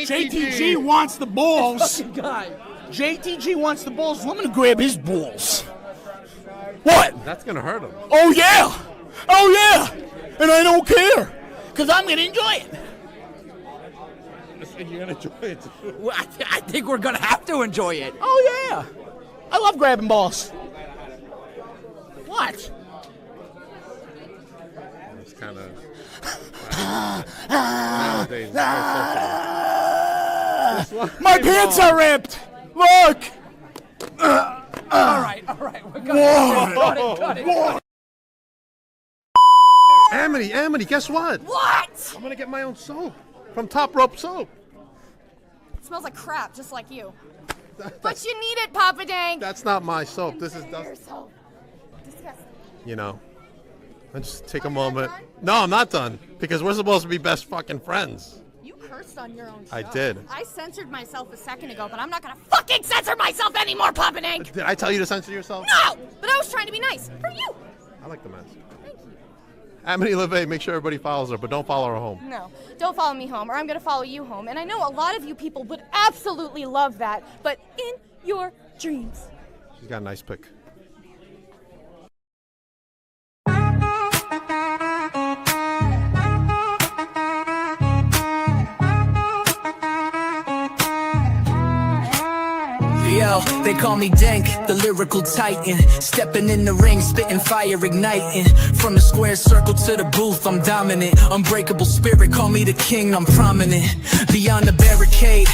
JTG wants the balls. Guy. JTG wants the balls. So I'm gonna grab his balls. What? That's gonna hurt him. Oh yeah. Oh yeah. And I don't care, cause I'm gonna enjoy it. You're gonna enjoy it too. Well, I think we're gonna have to enjoy it. Oh yeah. I love grabbing balls. What? It's kind of nowadays. My pants are ripped. Look. All right. We're gonna cut it. Amity, guess what? What? I'm gonna get my own soap from Top Rope Soap. It smells like crap, just like you. But you need it, Papa Dank. That's not my soap. This is Your soap. Disgusting. you know. Let's just take a moment. No, I'm not done because we're supposed to be best fucking friends. You cursed on your own show. I did. I censored myself a second ago, but I'm not gonna fucking censor myself anymore, Papa Dank. Did I tell you to censor yourself? No, but I was trying to be nice for you. I like the mess. Thank you. Amity LeVay, make sure everybody follows her, but don't follow her home. No, don't follow me home, or I'm gonna follow you home. And I know a lot of you people would absolutely love that, but in your dreams. She's got a nice pick. Yo, they call me Dank, the lyrical titan. Stepping in the ring, spitting fire, igniting. From the square circle to the booth, I'm dominant. Unbreakable spirit, call me the king, I'm prominent. Beyond the barricade,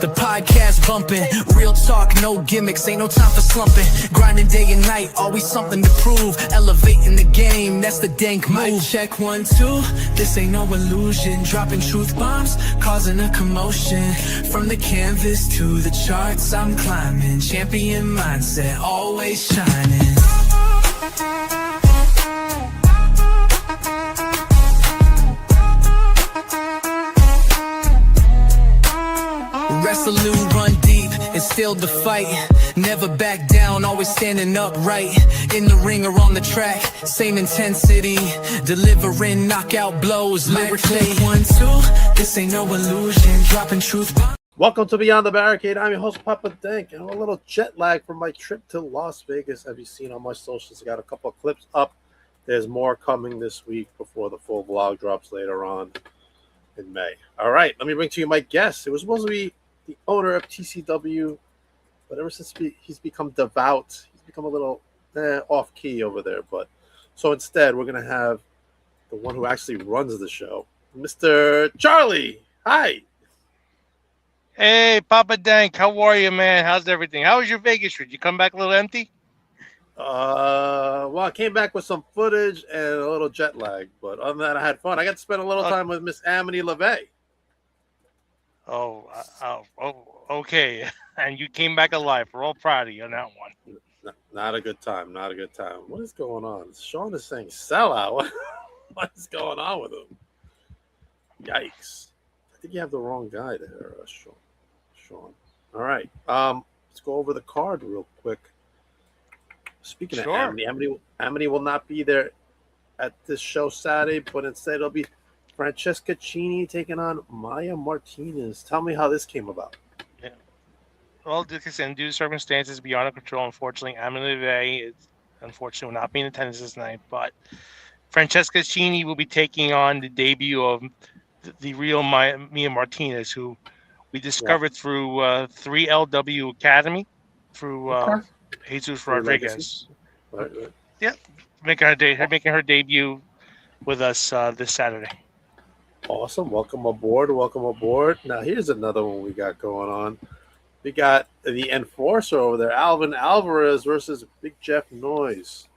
the podcast bumping. Real talk, no gimmicks, ain't no time for slumping. Grinding day and night, always something to prove. Elevating the game, that's the Dank move. Mic check 1, 2, this ain't no illusion. Dropping truth bombs, causing a commotion. From the canvas to the charts, I'm climbing. Champion mindset, always shining. Resolute, run deep, and still the fight. Never back down, always standing upright. In the ring or on the track, same intensity. Delivering knockout blows. Lyrically 1, 2, this ain't no illusion. Dropping truth bombs. Welcome to Beyond the Barricade. I'm your host, Papa Dank, and I'm a little jet lag from my trip to Las Vegas. Have you seen on my socials? I got a couple of clips up. There's more coming this week before the full vlog drops later on in May. All right, let me bring to you my guest. It was supposed to be the owner of TCW, but ever since he's become devout, he's become a little off key over there. But so instead, we're gonna have the one who actually runs the show, Mr. Charlie. Hi. Hey, Papa Dank, how are you, man? How's everything? How was your Vegas trip? You come back a little empty? Well, I came back with some footage and a little jet lag, but other than that, I had fun. I got to spend a little time with Miss Amity LeVay. Oh, okay. And you came back alive. We're all proud of you on that one. Not a good time. Not a good time. What is going on? Sean is saying sellout. What is going on with him? Yikes. I think you have the wrong guy there, Sean. All right. Let's go over the card real quick. Speaking of Amity will not be there at this show Saturday, but instead it'll be Francesca Chini taking on Maya Martinez. Tell me how this came about. Yeah. Well, due to circumstances beyond our control, unfortunately, Amity LeVay is unfortunately will not be in attendance this night, but Francesca Chini will be taking on the debut of the real Mia Martinez, who we discovered through 3LW Academy, through Jesus Rodriguez. Right. Yeah, making her debut with us this Saturday. Awesome. Welcome aboard. Now, here's another one we got going on. We got the enforcer over there, Alvin Alvarez versus Big Jeff Noise.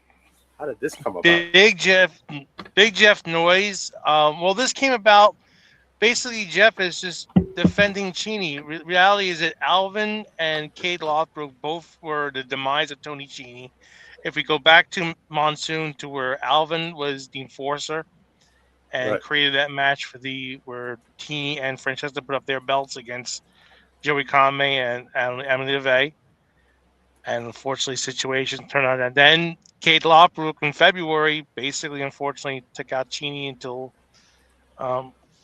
How did this come about? Big Jeff Noise. Well, this came about. Basically, Jeff is just defending Cheney. Reality is that Alvin and Cade Lothbrook both were the demise of Tony Cheney. If we go back to Monsoon, to where Alvin was the enforcer and created that match where Cheney and Francesca put up their belts against Joey Conway and Amity LeVay. And unfortunately, situations turned out. And then Cade Lothbrook in February basically, unfortunately, took out Cheney until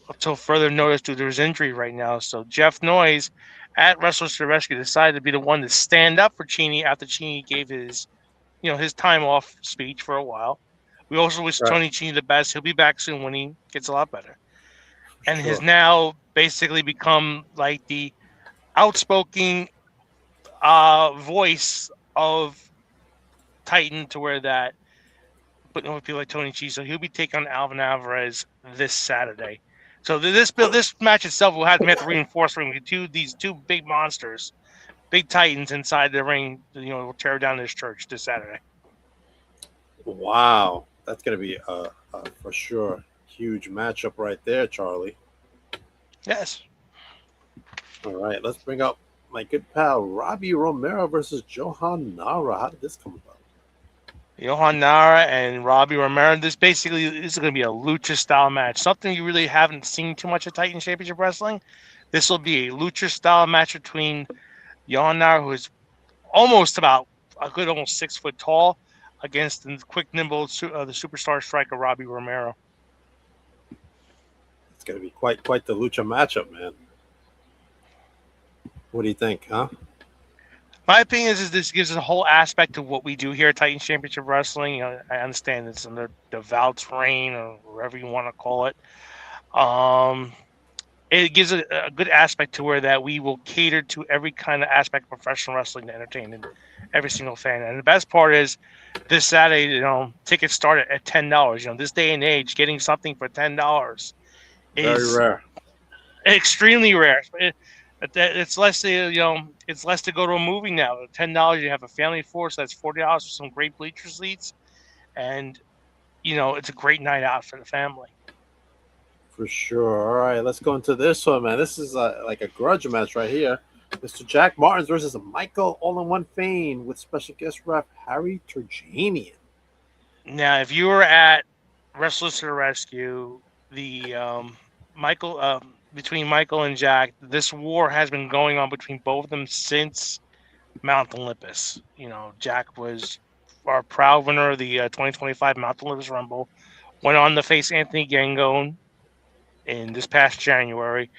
until further notice due to his injury right now. So Jeff Noyes at Wrestlers to the Rescue decided to be the one to stand up for Cheney after Cheney gave his time off speech for a while. We also wish Right. Tony Cheney the best. He'll be back soon when he gets a lot better. And has Sure. now basically become like the outspoken voice of Titan to where that but with people like Tony Chi. So he'll be taking on Alvin Alvarez this Saturday. So this match itself will have to reinforce these two big monsters, big titans inside the ring. Will tear down this church this Saturday. Wow, that's gonna be a for sure huge matchup right there, Charlie. Yes. All right, let's bring up my good pal Robbie Romero versus Johan Nara. How did this come about? Johan Nara and Robbie Romero. This is going to be a lucha style match. Something you really haven't seen too much of Titan Championship Wrestling. This will be a lucha style match between Johan Nara, who is almost 6 foot tall, against the quick, nimble, the superstar striker Robbie Romero. It's going to be quite the lucha matchup, man. What do you think, huh? My opinion is this gives us a whole aspect of what we do here at Titans Championship Wrestling. I understand it's under Devout's reign or whatever you want to call it. It gives a good aspect to where that we will cater to every kind of aspect of professional wrestling to entertain every single fan. And the best part is this Saturday, tickets start at $10. This day and age, getting something for $10 is very rare, extremely rare. It's less it's less to go to a movie now. $10, you have a family of 4, so that's $40 for some great bleacher seats, and it's a great night out for the family. For sure. All right, let's go into this one, man. This is like a grudge match right here. Mr. Jack Martins versus Michael All-in-One Fane with special guest ref Harry Turjanian. Now, if you were at Wrestlers to the Rescue, the between Michael and Jack, this war has been going on between both of them since Mount Olympus. Jack was our proud winner of the 2025 Mount Olympus Rumble, went on to face Anthony Gangone in this past January.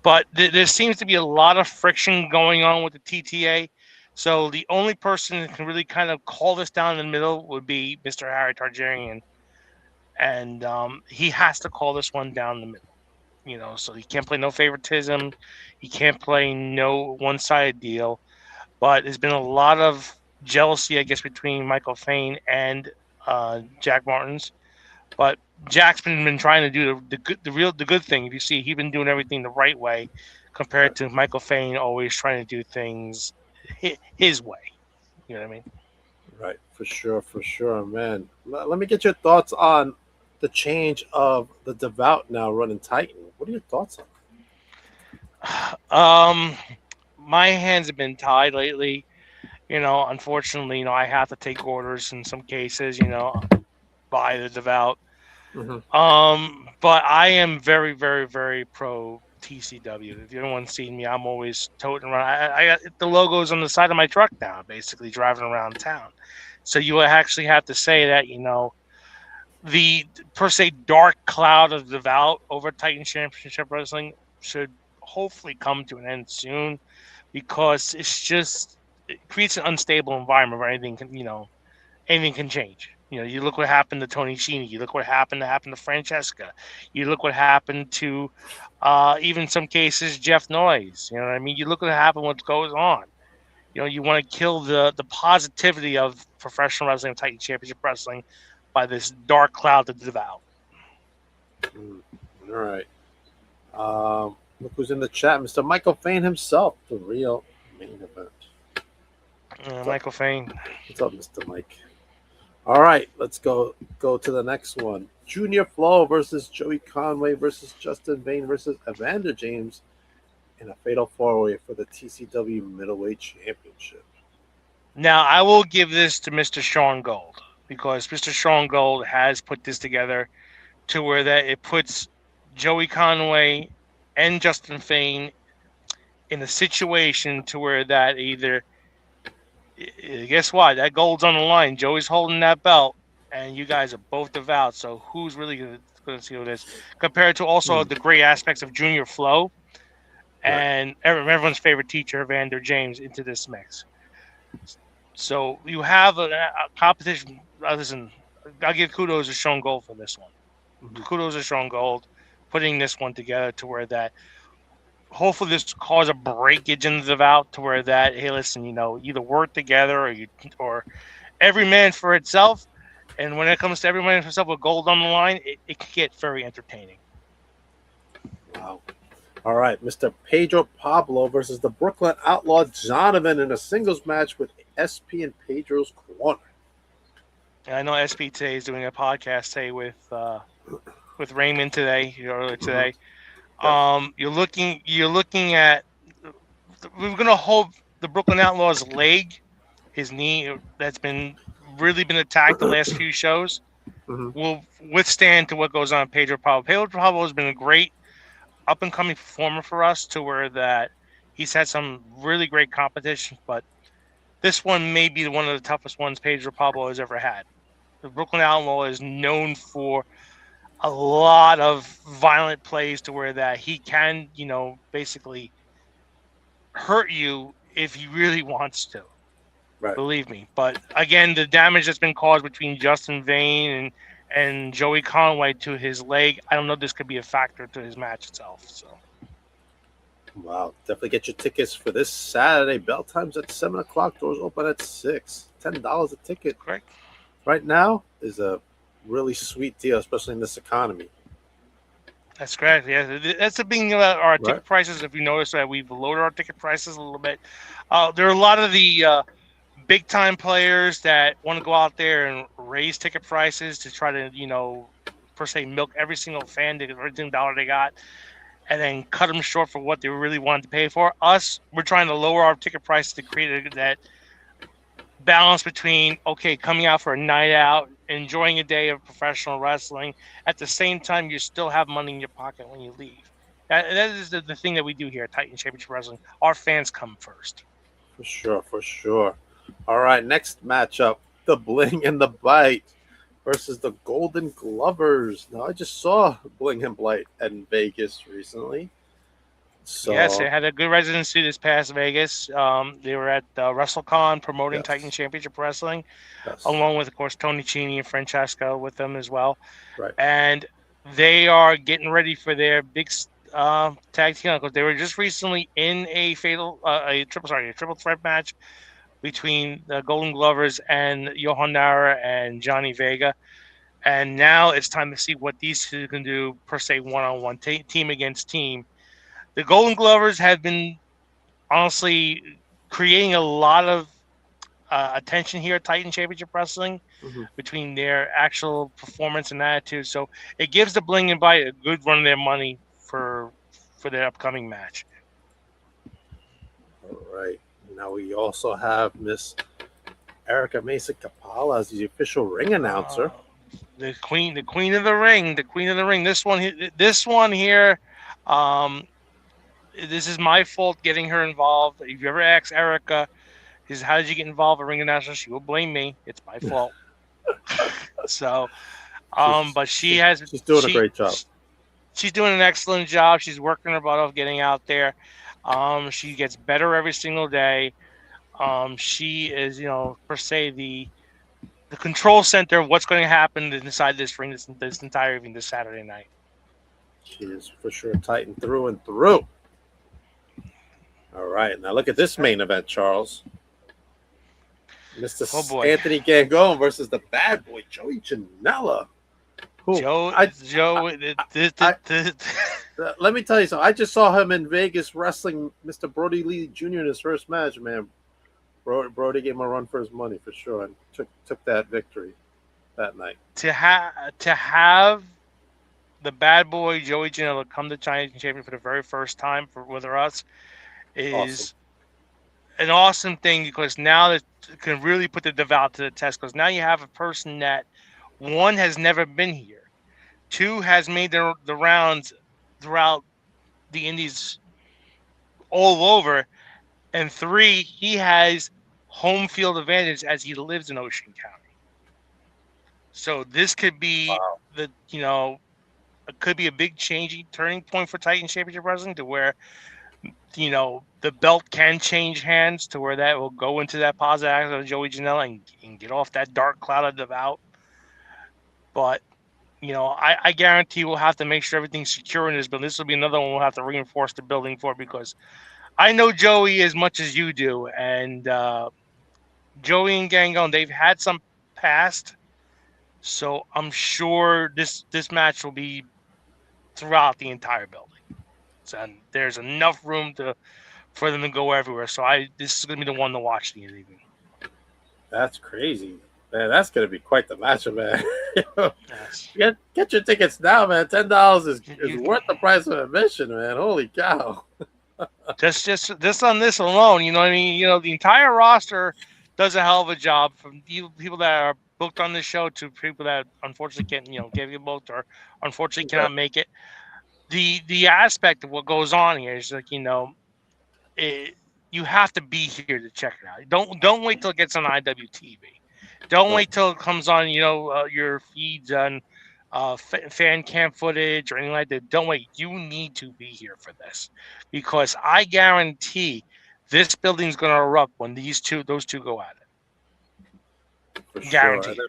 But there seems to be a lot of friction going on with the TTA. So the only person that can really kind of call this down in the middle would be Mr. Harry Targaryen. And he has to call this one down the middle. So he can't play no favoritism. He can't play no one-sided deal. But there's been a lot of jealousy, I guess, between Michael Fane and Jack Martins. But Jack's been trying to do the good thing. If you see, he's been doing everything the right way, compared to Michael Fane always trying to do things his way. You know what I mean? Right, for sure, man. Let me get your thoughts on the change of the Devout now running Titan. What are your thoughts on? My hands have been tied lately. Unfortunately, I have to take orders in some cases. By the Devout. Mm-hmm. But I am very, very, very pro TCW. If anyone's seen me, I'm always toting around. I got the logos on the side of my truck now, basically driving around town. So you actually have to say that, the per se dark cloud of Devout over Titan Championship Wrestling should hopefully come to an end soon, because it creates an unstable environment where anything can change. You look what happened to Tony Cheney. You look what happened to Francesca. You look what happened to even some cases Jeff Noyes. You know what I mean? You look what happened, what goes on. You want to kill the positivity of professional wrestling and Titan Championship Wrestling by this dark cloud to Devout. All right. Look who's in the chat. Mr. Michael Fane himself, the real main event. Michael Fane. What's up, Mr. Mike? All right, let's go to the next one. Junior Flo versus Joey Conway versus Justin Vane versus Evander James in a fatal four-way for the TCW Middleweight Championship. Now, I will give this to Mr. Sean Gold, because Mr. Sean Gold has put this together to where that it puts Joey Conway and Justin Vane in a situation to where that either, guess what? That gold's on the line. Joey's holding that belt, and you guys are both Devout. So who's really going to couldn't see who it is. Compared to also the great aspects of Junior Flow and everyone's favorite teacher, Vander James, into this mix. So you have a competition. Listen, I'll give kudos to Sean Gold for this one. Kudos to Sean Gold putting this one together to where that hopefully this cause a breakage in the vout to where that, hey, listen, either work together or every man for itself. And when it comes to every man for itself with gold on the line, it can get very entertaining. Wow. All right, Mr. Pedro Pablo versus the Brooklyn Outlaw Donovan in a singles match with SP and Pedro's corner. And I know SP today is doing a podcast today with Raymond today, earlier today. You're looking at we're gonna hope the Brooklyn Outlaw's leg, his knee that's been attacked the last few shows, will withstand to what goes on Pedro Pablo. Pedro Pablo has been a great up and coming performer for us to where that he's had some really great competition, but this one may be one of the toughest ones Pedro Pablo has ever had. The Brooklyn Outlaw is known for a lot of violent plays to where that he can, basically hurt you if he really wants to. Right. Believe me. But again, the damage that's been caused between Justin Vane and Joey Conway to his leg, I don't know if this could be a factor to his match itself. So wow, definitely get your tickets for this Saturday. Bell time's at 7:00. Doors open at 6. $10 a ticket. Correct. Right now is a really sweet deal, especially in this economy. That's correct. Yeah, that's the thing about our ticket prices. If you notice that we've lowered our ticket prices a little bit, there are a lot of the big time players that want to go out there and raise ticket prices to try to, per se, milk every single fan to every single dollar they got, and then cut them short for what they really wanted to pay for. Us, we're trying to lower our ticket prices to create that balance between, okay, coming out for a night out, enjoying a day of professional wrestling. At the same time, you still have money in your pocket when you leave. That is the thing that we do here at Titan Championship Wrestling. Our fans come first. For sure. All right, next matchup, the Bling and the Bite versus the Golden Glovers. Now, I just saw Bling and Blight in Vegas recently. So, yes, they had a good residency this past Vegas. They were at WrestleCon promoting Titan Championship Wrestling, along with, of course, Tony Chini and Francesco with them as well. Right. And they are getting ready for their big tag team because they were just recently in a triple threat match between the Golden Glovers and Johan Nara and Johnny Vega. And now it's time to see what these two can do, per se, one-on-one, team against team. The Golden Glovers have been, honestly, creating a lot of attention here at Titan Championship Wrestling between their actual performance and attitude. So it gives the Bling and Bite a good run of their money for their upcoming match. All right. Now we also have Miss Erica Mesa Capala as the official ring announcer. The queen of the ring. This one here. This is my fault getting her involved. If you ever ask Erica, how did you get involved with ring announcer? She will blame me. It's my fault. So, but she's doing a great job. She's doing an excellent job. She's working her butt off getting out there. She gets better every single day. She is, per se, the control center of what's going to happen inside this ring this entire evening, this Saturday night. She is for sure Titan through and through. All right, now look at this main event, Charles. Mr. Anthony Gangone versus the bad boy, Joey Janela. Let me tell you something. I just saw him in Vegas wrestling Mr. Brody Lee Jr. in his first match, man. Brody gave him a run for his money for sure and took that victory that night. To have the bad boy Joey Janela come to China Champion for the very first time with us is an awesome thing, because now that can really put the devout to the test, because now you have a person that, one, has never been here, two, has made the rounds throughout the indies all over, and three, he has home field advantage as he lives in Ocean County. So this could be could be a big changing turning point for Titan Championship Wrestling to where the belt can change hands to where that will go into that positive act of Joey Janela and get off that dark cloud of doubt. But I guarantee we'll have to make sure everything's secure in this building. This will be another one we'll have to reinforce the building for, because I know Joey as much as you do, and Joey and Gangone, they've had some past, so I'm sure this match will be throughout the entire building. And there's enough room for them to go everywhere. So this is going to be the one to watch the evening. That's crazy, man. That's going to be quite the matchup, man. Yes. Get your tickets now, man. $10 is worth the price of admission, man. Holy cow! just on this alone, you know what I mean? The entire roster does a hell of a job, from people that are booked on this show to people that unfortunately can't, get booked or unfortunately cannot make it. The aspect of what goes on here is like, you have to be here to check it out. Don't wait till it gets on IWTV. Don't wait till it comes on, your feeds on fan cam footage or anything like that. Don't wait. You need to be here for this, because I guarantee this building's going to erupt when those two go at it. For Guaranteed. Sure.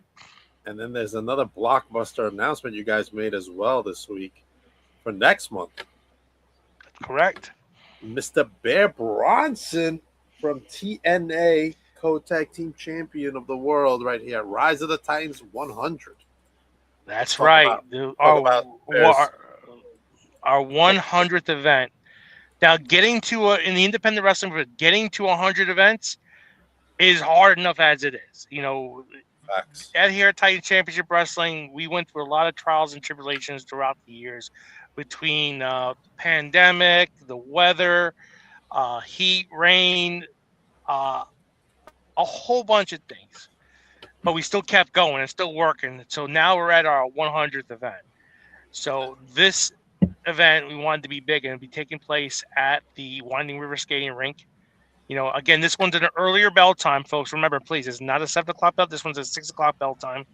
And then there's another blockbuster announcement you guys made as well this week for next month. Correct. Mr. Bear Bronson from TNA, co-tag team champion of the world, right here. Rise of the Titans 100. That's right. Our 100th event. Now, getting to in the independent wrestling, getting to 100 events is hard enough as it is. Facts. At here at Titan Championship Wrestling, we went through a lot of trials and tribulations throughout the years, between the pandemic, the weather, heat, rain, a whole bunch of things. But we still kept going and still working. So now we're at our 100th event. So this event, we wanted to be big, and be taking place at the Winding River Skating Rink. Again, this one's an earlier bell time, folks. Remember, please, it's not a 7 o'clock bell. This one's a 6 o'clock bell time.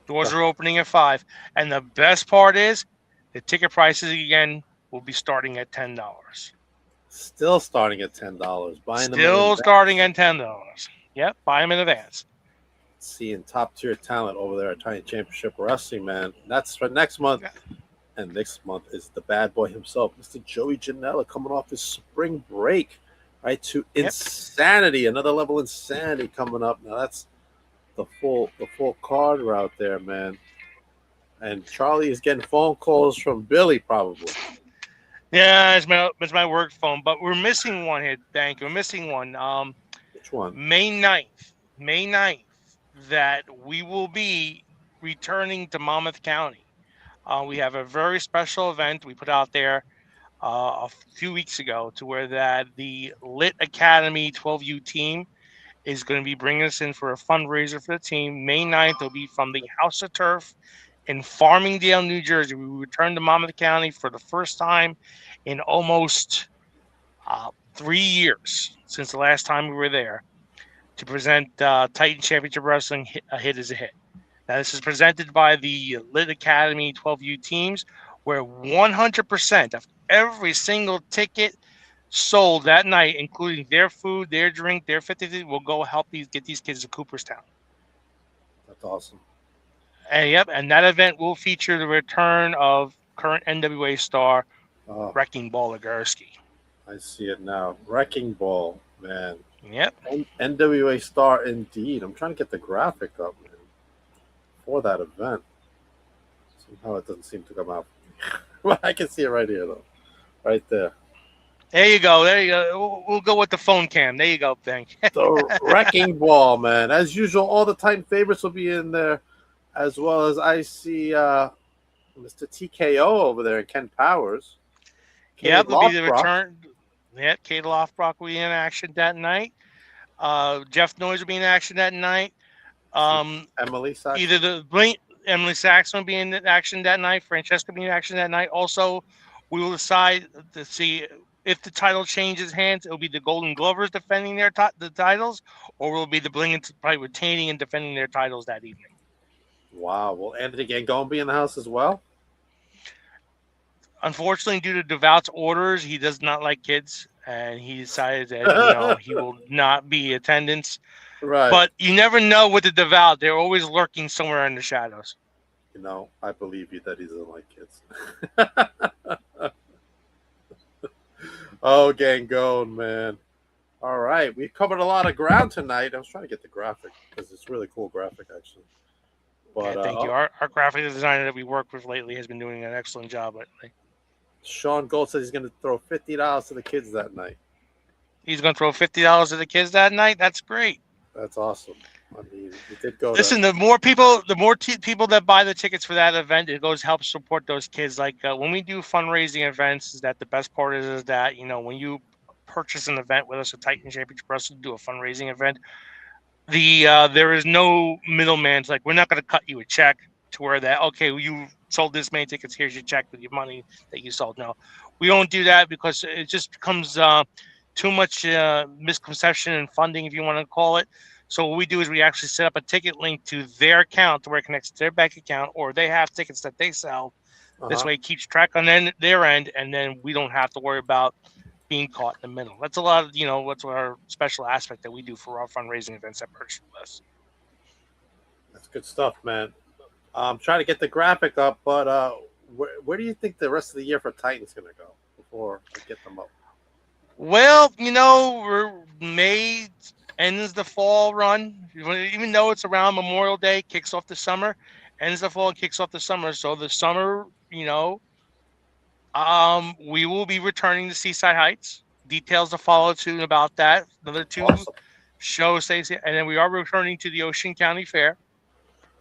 Doors are opening at 5. And the best part is the ticket prices, again, will be starting at $10. Still starting at $10. Still starting at $10. Yep, buy them in advance. Seeing top-tier talent over there at Titan Championship Wrestling, man. That's for next month. And next month is the bad boy himself, Mr. Joey Janela, coming off his spring break, right, to Insanity, another level Insanity coming up. Now that's the full card route there, man. And Charlie is getting phone calls from Billy, probably. Yeah, it's my work phone, but we're missing one here. Thank you. We're missing one. Which one? May 9th, that we will be returning to Monmouth County. We have a very special event we put out there a few weeks ago, to where that the Lit Academy 12U team is going to be bringing us in for a fundraiser for the team. May 9th will be from the House of Turf in Farmingdale, New Jersey. We return to Monmouth County for the first time in almost 3 years since the last time we were there, to present Titan Championship Wrestling A Hit is a Hit. Now, this is presented by the Lit Academy 12U teams, where 100% of every single ticket sold that night, including their food, their drink, their 50, will go help get these kids to Cooperstown. That's awesome. And that event will feature the return of current NWA star Wrecking Ball Legursky. I see it now. Wrecking Ball, man. Yep. NWA star indeed. I'm trying to get the graphic up, man, for that event. Somehow it doesn't seem to come out. Well, I can see it right here, though. Right there. There you go. We'll go with the phone cam. There you go, thank you. The Wrecking Ball, man. As usual, all the Titan favorites will be in there, as well as I see Mr. TKO over there and Ken Powers. Yeah, will be the return. Yeah, Kate Lothbrock will be in action that night. Jeff Noyes will be in action that night. Emily Saxon. Emily Saxon will be in action that night. Francesca will be in action that night. Also, we will decide to see if the title changes hands. It will be the Golden Glovers defending the titles, or will it be the Bling probably retaining and defending their titles that evening. Wow. Will Anthony Gangone be in the house as well? unfortunately, due to Devout's orders, he does not like kids, and he decided that he will not be attendance. Right. But you never know with the Devout; they're always lurking somewhere in the shadows. I believe you that he doesn't like kids. Oh, Gangone, man. All right, we covered a lot of ground tonight. I was trying to get the graphic because it's a really cool graphic, actually. But Yeah, thank you. Our graphic designer that we worked with lately has been doing an excellent job lately. Sean Gold says he's going to throw $50 to the kids that night. He's going to throw $50 to the kids that night. That's great. That's awesome. I mean, we did go. Listen, the more people that buy the tickets for that event, it goes help support those kids. Like when we do fundraising events, is that the best part is that when you purchase an event with us, a Titan Championship Wrestling, do a fundraising event. There is no middleman. Like we're not going to cut you a check to where that you sold this many tickets. Here's your check with your money that you sold. No, we don't do that because it just becomes too much misconception and funding, if you want to call it. So what we do is we actually set up a ticket link to their account to where it connects to their bank account, or they have tickets that they sell. This way it keeps track on their end, and then we don't have to worry about being caught in the middle. That's a lot of, what's our special aspect that we do for our fundraising events at Purchase List. That's good stuff, man. I'm trying to get the graphic up, but where do you think the rest of the year for Titan's going to go before I get them up? Well, May ends the fall run, even though it's around Memorial Day, kicks off the summer, ends the fall, kicks off the summer. So the summer, we will be returning to Seaside Heights. Details to follow soon about that. Another two shows, and then we are returning to the Ocean County Fair.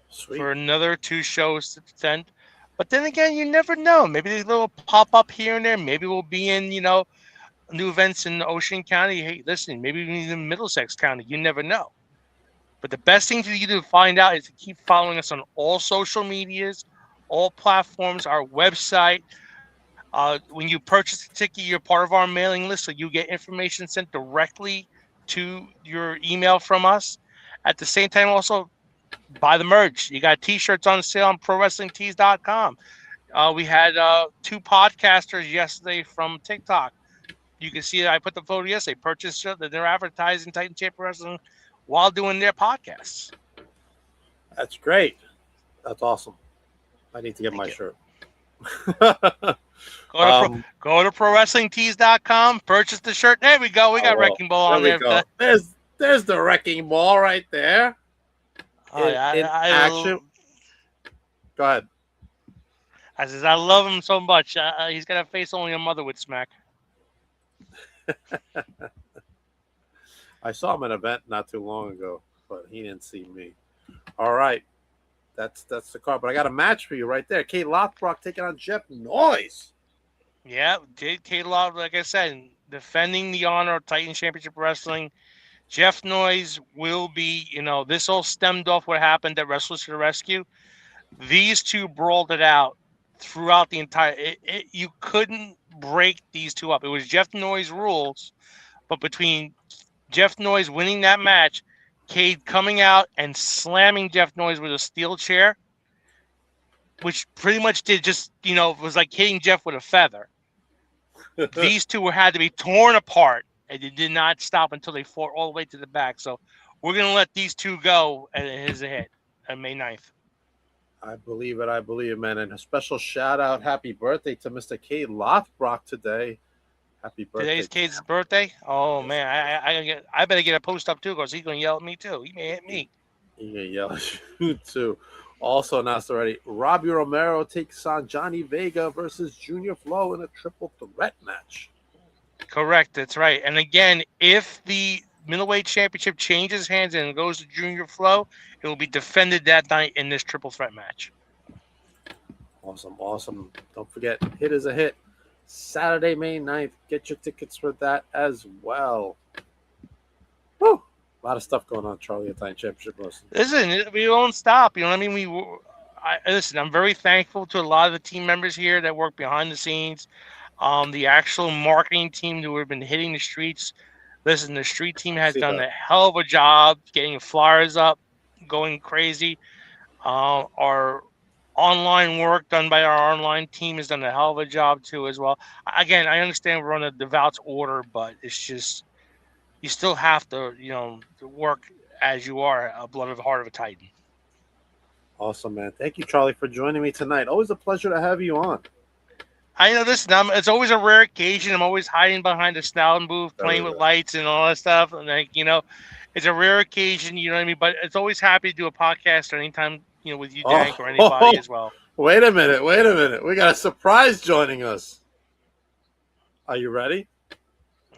Sweet. For another 2 shows to attend. But then again, you never know. Maybe there's a little pop up here and there. Maybe we'll be in, new events in Ocean County. Hey, listen, maybe even in Middlesex County. You never know. But the best thing for you to find out is to keep following us on all social medias, all platforms, our website. When you purchase a ticket, you're part of our mailing list, so you get information sent directly to your email from us. At the same time, also buy the merch. You got T-shirts on sale on ProWrestlingTees.com. We had 2 podcasters yesterday from TikTok. You can see that I put the photo yesterday. Purchased that they're advertising Titan Champion Wrestling while doing their podcasts. That's great. That's awesome. I need to get my shirt. Go to ProWrestlingTees.com. Purchase the shirt. There we go. We got Wrecking Ball on there. There's the Wrecking Ball right there. In action. Go ahead. I love him so much. He's got a face only a mother would smack. I saw him at an event not too long ago, but he didn't see me. All right. That's the card. But I got a match for you right there. Kate Lothbrock taking on Jeff Noyes. Yeah, Kate Lothbrock, like I said, defending the honor of Titan Championship Wrestling. Jeff Noyes will be, this all stemmed off what happened at Wrestlers to the Rescue. These two brawled it out throughout the entire. You couldn't break these two up. It was Jeff Noyes rules, but between Jeff Noyes winning that match, Cade coming out and slamming Jeff Noyes with a steel chair, which pretty much did just, was like hitting Jeff with a feather. These two had to be torn apart, and it did not stop until they fought all the way to the back. So we're going to let these two go, and it is a hit on May 9th. I believe it, man. And a special shout out, happy birthday to Mr. Cade Lothbrock today. Happy birthday. Today's Cade's birthday? Oh, man. I better get a post up, too, because he's going to yell at me, too. He may hit me. He's going to yell at you, too. Also announced already, Robbie Romero takes on Johnny Vega versus Junior Flo in a triple threat match. Correct. That's right. And again, if the middleweight championship changes hands and goes to Junior Flo, it will be defended that night in this triple threat match. Awesome. Don't forget, Hit is a Hit. Saturday, May 9th. Get your tickets for that as well. Woo! A lot of stuff going on, Charlie, at Titan Championship Wrestling. Listen, we don't stop. You know what I mean? Listen, I'm very thankful to a lot of the team members here that work behind the scenes. The actual marketing team who have been hitting the streets. Listen, the street team has done a hell of a job getting flyers up, going crazy. Our online work done by our online team has done a hell of a job too as well. Again, I understand we're on a devout order, but it's just you still have to, to work as you are a blood of heart of a Titan. Awesome, man. Thank you, Charlie, for joining me tonight. Always a pleasure to have you on. I know this. It's always a rare occasion. I'm always hiding behind the snouting booth, playing with lights and all that stuff. And it's a rare occasion. You know what I mean? But it's always happy to do a podcast or anytime, with you, Dank, or anybody as well. Wait a minute. We got a surprise joining us. Are you ready?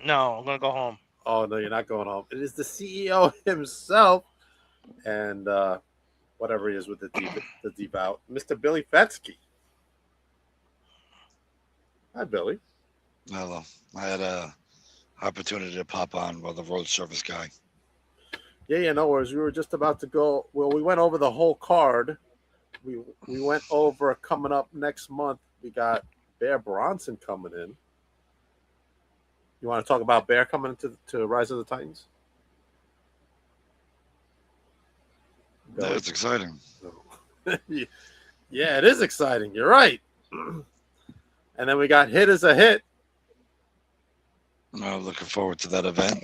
No, I'm gonna go home. Oh no, you're not going home. It is the CEO himself, and whatever he is with the devout, Mr. Billy Fetzke. Hi, Billy. Hello. I had a opportunity to pop on while the road service guy. Yeah, no worries. We were just about to go. Well, we went over the whole card. We went over coming up next month. We got Bear Bronson coming in. You want to talk about Bear coming into Rise of the Titans? Yeah, it's exciting. Yeah, it is exciting. You're right. And then we got Hit as a Hit. Looking forward to that event.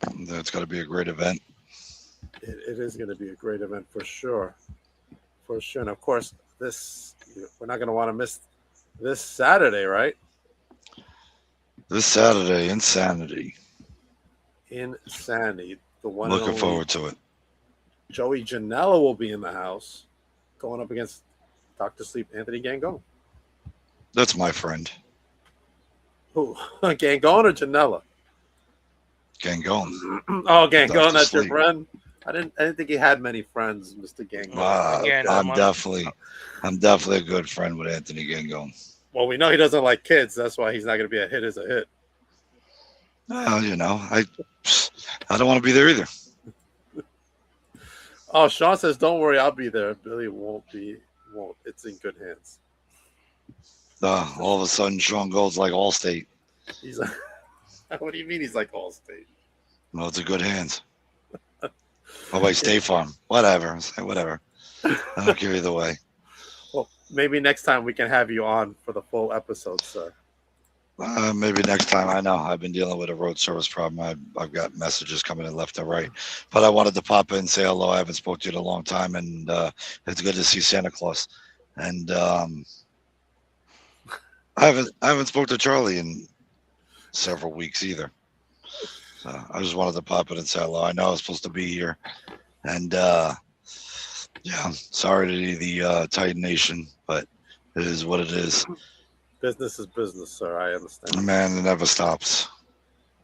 It's going to be a great event. It is going to be a great event for sure. For sure. And of course, we're not going to want to miss this Saturday, right? This Saturday, Insanity. The one Looking forward to it. Joey Janela will be in the house going up against Dr. Sleep Anthony Gangone. That's my friend. Who? Gangone or Janela? Gangone. Oh, Gangone, Dr. that's your Sleep. friend? I didn't think he had many friends, Mr. Gangone. I'm definitely a good friend with Anthony Gangone. Well, we know he doesn't like kids. That's why he's not going to be a hit as a hit. Well, I don't want to be there either. Oh, Sean says, don't worry, I'll be there. Billy won't. It's in good hands. All of a sudden, Sean goes like Allstate. He's like, what do you mean he's like Allstate? Well, it's in good hands. Oh, wait, State Farm. Whatever. I don't care either way. Well, maybe next time we can have you on for the full episode, sir. Maybe next time. I know I've been dealing with a road service problem. I've got messages coming in left and right, but I wanted to pop in and say hello. I haven't spoke to you in a long time, and it's good to see Santa Claus. And I haven't spoke to Charlie in several weeks either. So I just wanted to pop in and say hello. I know I was supposed to be here, and yeah, sorry to the Titan Nation, but it is what it is. Business is business, sir. I understand. Man, it never stops.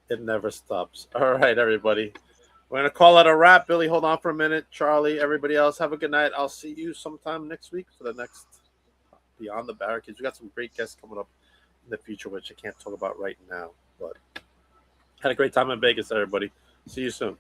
It never stops. All right, everybody. We're going to call it a wrap. Billy, hold on for a minute. Charlie, everybody else, have a good night. I'll see you sometime next week for the next Beyond the Barricades. We got some great guests coming up in the future, which I can't talk about right now. But had a great time in Vegas, everybody. See you soon.